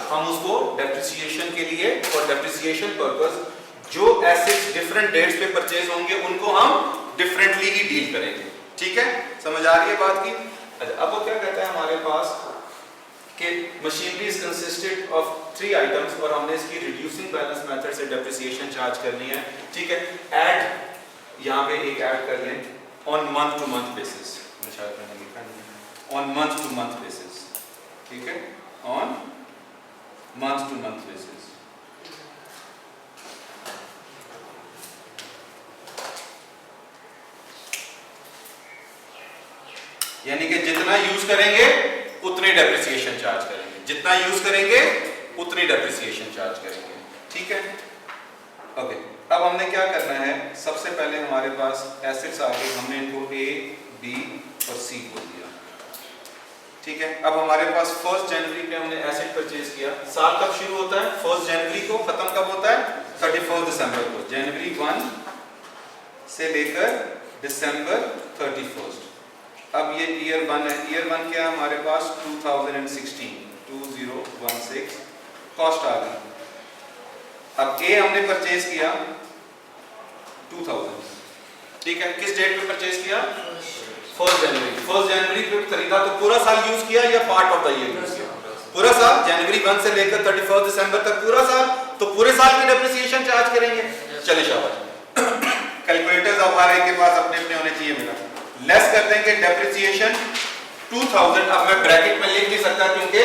हम उसको डेप्रिसिएशन के लिए और डेप्रिसिएशन पर्पस जो एसेट्स डिफरेंट डेट्स पे परचेज होंगे उनको हम डिफरेंटली ही डील करेंगे। ठीक है, समझ आ रही है बात की? अच्छा, अब वो क्या कहता है हमारे पास कि machinery is consisted of 3 items और हमने इसकी रिड्यूसिंग बैलेंस मेथड से डेप्रिसिएशन चार्ज करनी है। ठीक है, ऐड यहाँ पे एक ऐड कर लें on month two month basis, on month two month basis. ठीक है, on month two month basis. यानी कि जितना यूज करेंगे उतनी डेप्रिसिएशन चार्ज करेंगे, जितना यूज करेंगे उतनी डेप्रिसिएशन चार्ज करेंगे। ठीक है, ओके। अब हमने क्या करना है, सबसे पहले हमारे पास एसेट्स आ गए, हमने इनको ए, बी और सी बोल दिया। ठीक है, अब हमारे पास 1 जनवरी पे हमने एसेट परचेज किया। साल कब शुरू होता है? 1 जनवरी को। खत्म कब होता है? 31 दिसंबर को। जनवरी 1 से लेकर दिसंबर 31। अब ये ईयर 1 है। ईयर 1 क्या है हमारे पास? 2016, 2016 कॉस्ट आ गई। अब ए हमने परचेज किया 2000। ठीक है, किस डेट पे परचेज किया? 1 जनवरी। 1 जनवरी पे खरीदा तो पूरा साल यूज किया या part of the year use किया? पूरा साल। जनवरी 1 से लेकर 31 दिसंबर तक पूरा साल, तो पूरे साल की डेप्रिसिएशन चार्ज करेंगे। चले शाबाश। कैलकुलेटर्स हमारे के पास अपने अपने होने चाहिए। मेरा लेस कर देंगे डेप्रिसिएशन 2000। अब मैं ब्रैकेट में लिख नहीं सकता क्योंकि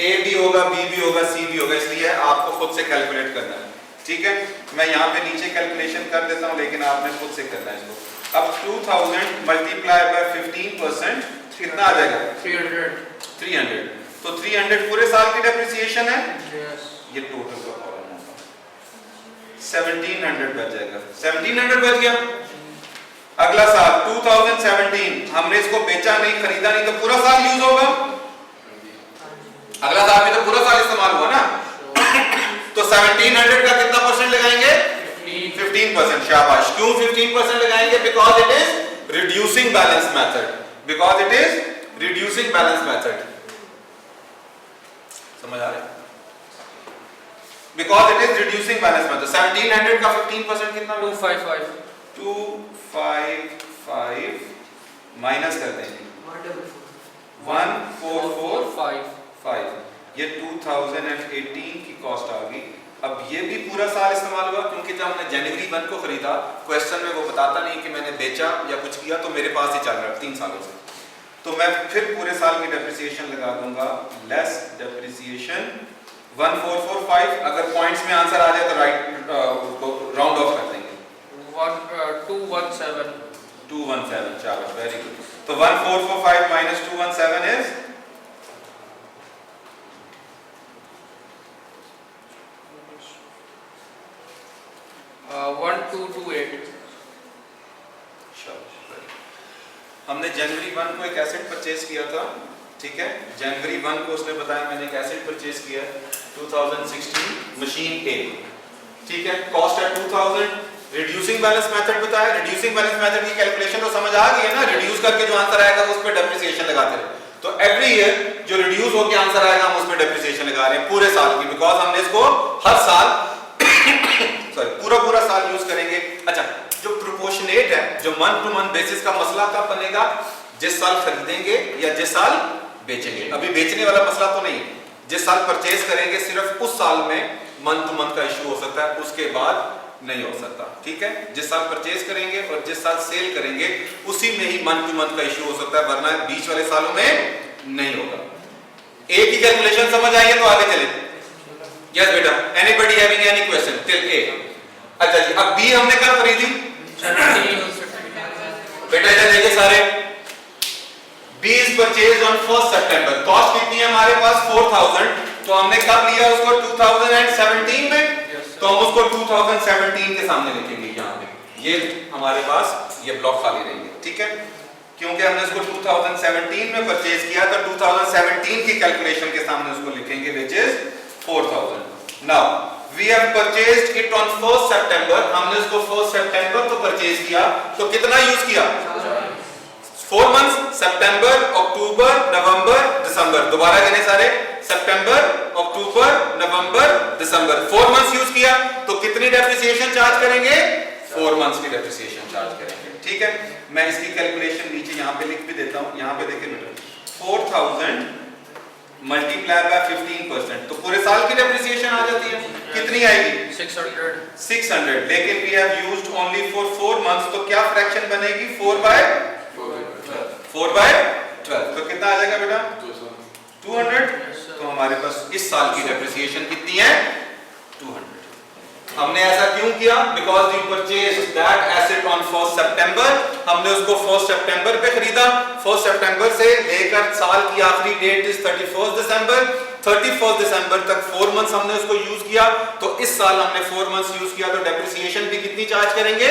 ए भी होगा, बी भी होगा, सी भी होगा, इसलिए आपको खुद से कैलकुलेट करना है। ठीक है, मैं यहाँ पे नीचे कैलकुलेशन कर देता हूँ, लेकिन आपने खुद से करना है इसको। अब 2000 मल्टीप्लाई बाय 15% कितना आ जाएगा? 300। तो 300 पूरे साल की डेप्रिसिएशन है। ये टोटल का कॉलम होगा, 1700 बच जाएगा। 1700 बच गया। अगला साल 2017 हमने इसको बेचा नहीं, खरीदा नहीं, तो पूरा साल यूज होगा। अगला साल भी तो पूरा साल इस्तेमाल हुआ ना। तो 1700 का कितना परसेंट लगाएंगे? 15%। शाबाश। क्यों 15% लगाएंगे? Because it is reducing balance method. Because it is reducing balance method. समझ आ रहा है? Because it is reducing balance method. 1700 का 15% कितना? 255 माइनस कर देंगे 1445। ये 2018 की कॉस्ट आ गई। अब ये भी पूरा साल इस्तेमाल हुआ क्योंकि जब हमने जनवरी 1 को खरीदा, क्वेश्चन में वो बताता नहीं कि मैंने बेचा या कुछ किया, तो मेरे पास ही चल रहा है 3 सालों से, तो मैं फिर पूरे साल की डेप्रिसिएशन लगा दूंगा। Less depreciation 1445। अगर पॉइंट्स में आंसर आ जाए तो राइट उसको राउंड ऑफ कर देंगे। 217। शाबाश, वेरी गुड। तो 1445 माइनस 217 इज 1228। हमने जनवरी 1 को एक एसेट परचेज किया था। ठीक है, जनवरी 1 को उसने बताया मैंने एक एसेट परचेज किया 2016 मशीन ए। ठीक है, कॉस्ट है 2000। रिड्यूसिंग बैलेंस मेथड बताया। रिड्यूसिंग बैलेंस मेथड की कैलकुलेशन तो समझ आ गई है ना। रिड्यूस करके जो आंसर आएगा उस पर डेप्रिसिएशन लगाते हैं। तो एवरी ईयर जो रिड्यूस होकर आंसर आएगा हम उस पर डेप्रिसिएशन लगा रहे हैं पूरे साल की, बिकॉज हमने इसको हर साल पूरा साल यूज करेंगे। अच्छा, जो प्रोपोर्शनेट है, जो मंथ टू मंथ बेसिस का मसला कब बनेगा? जिस साल खरीदेंगे या जिस साल बेचेंगे। अभी बेचने वाला मसला तो नहीं, जिस साल परचेज करेंगे सिर्फ उस साल में मंथ टू मंथ का इशू हो सकता है, उसके बाद नहीं हो सकता। ठीक है, जिस साल परचेज करेंगे और जिस साल सेल करेंगे उसी में ही मंथ टू मंथ का इशू हो सकता है, वरना बीच वाले सालों में नहीं होगा। ए की कैलकुलेशन समझ आई है तो आगे चले। यस बेटा, anybody having any question till a? अच्छा जी, अब बी हमने कब खरीदी? बेटा इधर देखिए सारे। बी इज परचेज ऑन 1 सितंबर। कॉस्ट कितनी है हमारे पास? 4000। तो हमने कब लिया उसको? 2017 में। तो हम उसको 2017 के सामने लिखेंगे यहाँ पे। ये हमारे पास ये ब्लॉक खाली रहेंगे। ठीक है, क्योंकि हमने इसको 2017 में परचेज किया, तो 2017 की कैलकुलेशन के सामने उसको लिखेंगे which is 4000। Now we have purchased it on 1 सितंबर। हमने इसको 1 सितंबर को परचेज किया, तो कितना यूज किया? 4 मंथ्स, सितंबर, अक्टूबर, नवंबर, दिसंबर। दोबारा गिने सारे। सितंबर, अक्टूबर, नवंबर, दिसंबर, 4 मंथ्स यूज किया तो कितनी डेप्रिसिएशन चार्ज करेंगे? 4 मंथ्स की डेप्रिसिएशन चार्ज करेंगे। ठीक है, मैं इसकी कैलकुलेशन नीचे यहाँ पे लिख भी देता हूँ। यहाँ पे देखिए बेटा, 4000 मल्टीप्लाई बाय 15%, तो पूरे साल की डेप्रिसिएशन आ जाती है। कितनी आएगी? 600। लेकिन we have used only for 4 months, तो क्या फ्रैक्शन बनेगी? 4/12। तो कितना आ जाएगा बेटा? 200। तो हमारे पास इस साल की डेप्रिसिएशन कितनी है? 200। हमने ऐसा क्यों किया? Because we purchased that asset on 1 सितंबर। हमने उसको 1 सितंबर पे खरीदा। 1 सितंबर से लेकर साल की आखिरी डेट इज 31 दिसंबर। 31 दिसंबर तक 4 मंथ्स हमने उसको यूज किया। तो इस साल हमने 4 मंथ्स यूज किया, तो डेप्रिसिएशन भी कितनी चार्ज करेंगे?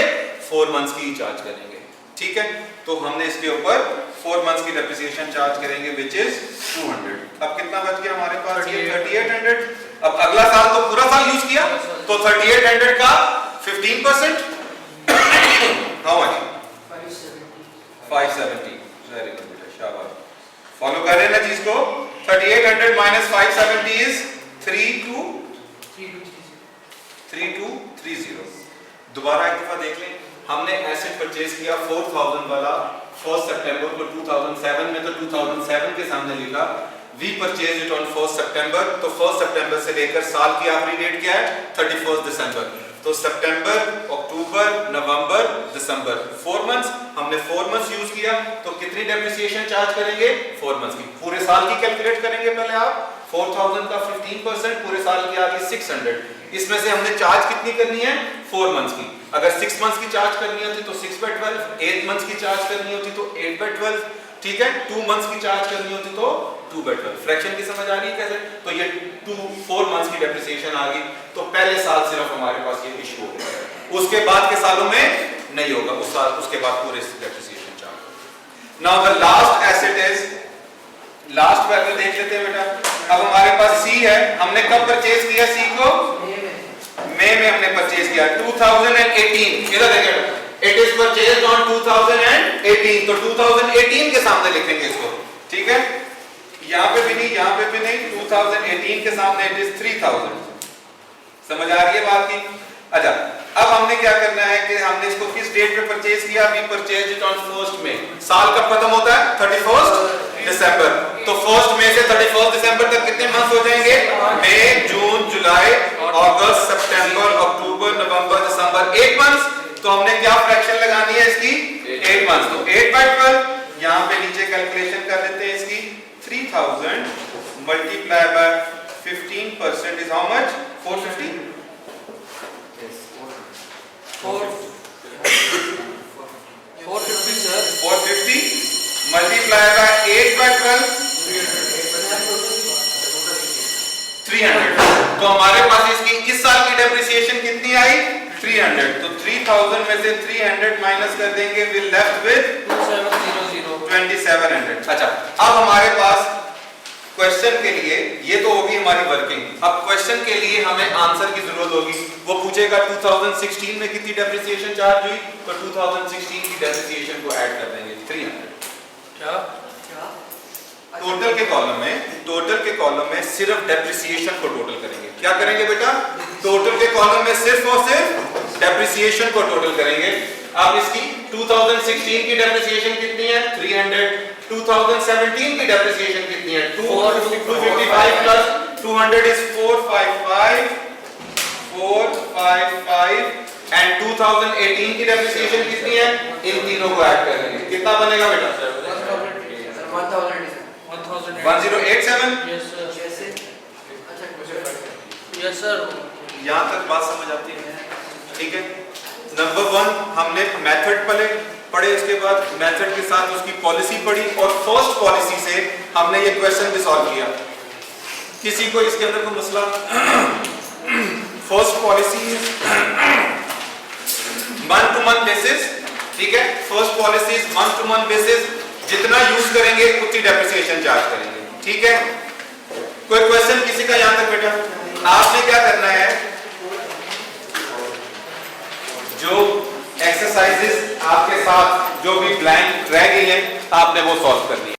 4 मंथ्स की चार्ज करेंगे। ठीक है, तो हमने इसके ऊपर 4 मंथ्स की डेप्रिसिएशन चार्ज करेंगे, विच इज 200। अब कितना बच गया हमारे पास? 3800। अब अगला साल तो पूरा साल यूज किया, तो 3800 का 15%, हाउ मच? 570। वेरी गुड बेटा, शाबाश, फॉलो कर रहे हैं ना चीज को। 3800 माइनस 570 इज 3230। दोबारा एक दफा देख लें, हमने एसेट परचेज किया 4000 वाला 1 सितंबर को 2007 में, तो 2007 के सामने लिखा वी परचेज इट ऑन 1 सितंबर। तो 1 सितंबर से लेकर साल की आखिरी डेट क्या है? 31 दिसंबर। तो सितंबर, अक्टूबर, नवंबर, दिसंबर, 4 मंथ्स। हमने 4 मंथ्स यूज किया, तो कितनी डेप्रिसिएशन चार्ज करेंगे? 4 मंथ्स की। पूरे साल की कैलकुलेट करेंगे पहले आप। 4000 का 15%, पूरे साल की आ गई 600। इसमें से हमने चार्ज कितनी करनी है? 4 मंथ्स की। अगर 6 मंथ्स की चार्ज करनी होती तो 6/12, 8 मंथ्स की चार्ज करनी होती तो 8/12, ठीक है, 2 मंथ्स की चार्ज करनी होती तो 2/12। फ्रैक्शन की समझ आ रही है कैसे? तो ये 4 मंथ्स की डेप्रिसिएशन आ गई, तो पहले साल सिर्फ हमारे पास ये इशू हो गया, उसके बाद के सालों में नहीं होगा। उस साल, उसके बाद पूरे depreciation charge. Now the last asset is, last value देख लेते हैं बेटा। अब हमारे पास सी है, हमने कब परचेज किया सी को? मई में हमने परचेज किया 2018। इधर देखिए, इट इज परचेज्ड ऑन 2018, तो 2018 के सामने लिखेंगे इसको। ठीक है, यहाँ पे भी नहीं, यहाँ पे भी नहीं, 2018 के सामने इट इज 3000। समझ आ रही है बात की? अच्छा, अब हमने क्या करना है कि हमने इसको किस डेट पे परचेज किया? वी परचेज इट ऑन 1 मई। साल कब खत्म होता है? 31 दिसंबर। तो 1 मई से 31 दिसंबर तक कितने मंथ हो जाएंगे? मई, जून, जुलाई, अगस्त, सितंबर, अक्टूबर, नवंबर, दिसंबर, 8 मंथ्स। तो हमने क्या फ्रैक्शन लगानी है इसकी? 8 मंथ्स। तो 8/12, यहाँ पे नीचे कैलकुलेशन कर लेते हैं इसकी। 3000 multiply by 15% is how much? 450। 450 sir. 450 multiply by 8/12, 300। तो हमारे पास इसकी इस साल की डेप्रिसिएशन कितनी आई? 300। तो 3000 में से 300 माइनस कर देंगे, विल लेफ्ट विद 2700। अच्छा, अब हमारे पास क्वेश्चन के लिए, ये तो होगी हमारी वर्किंग। अब क्वेश्चन के लिए हमें आंसर की जरूरत होगी। वो पूछेगा 2016 में कितनी डेप्रिसिएशन चार्ज हुई, तो 2016 की डेप्रिसिएशन को ऐड कर देंगे 300। क्या टोटल के कॉलम में सिर्फ डेप्रिसिएशन को टोटल करेंगे। क्या करेंगे बेटा? टोटल के कॉलम में सिर्फ और सिर्फ डेप्रिसिएशन को टोटल करेंगे। अब इसकी 2016 की डेप्रिसिएशन कितनी है? 300। 2017 की डेप्रिसिएशन कितनी है? 255 प्लस 200 इज 455 एंड 2018 की डेप्रिसिएशन कितनी है? इन तीनों को ऐड कर लेंगे। कितना बनेगा बेटा? 1087। Yes sir. यहाँ तक बात समझ आती है? ठीक है। नंबर 1 हमने मेथड पढ़े, उसके बाद मेथड के साथ उसकी पॉलिसी पढ़ी, और फर्स्ट पॉलिसी से हमने ये क्वेश्चन भी सॉल्व किया। किसी को इसके अंदर कोई मसला? First policy month two month basis, ठीक है। First policy month two month basis, जितना यूज करेंगे उतनी डेप्रिसिएशन चार्ज करेंगे, ठीक है। कोई क्वेश्चन किसी का यहाँ तक बेटा? आपने क्या करना है, जो एक्सरसाइजेस आपके साथ जो भी ब्लैंक रह गई है आपने वो सॉल्व करनी है।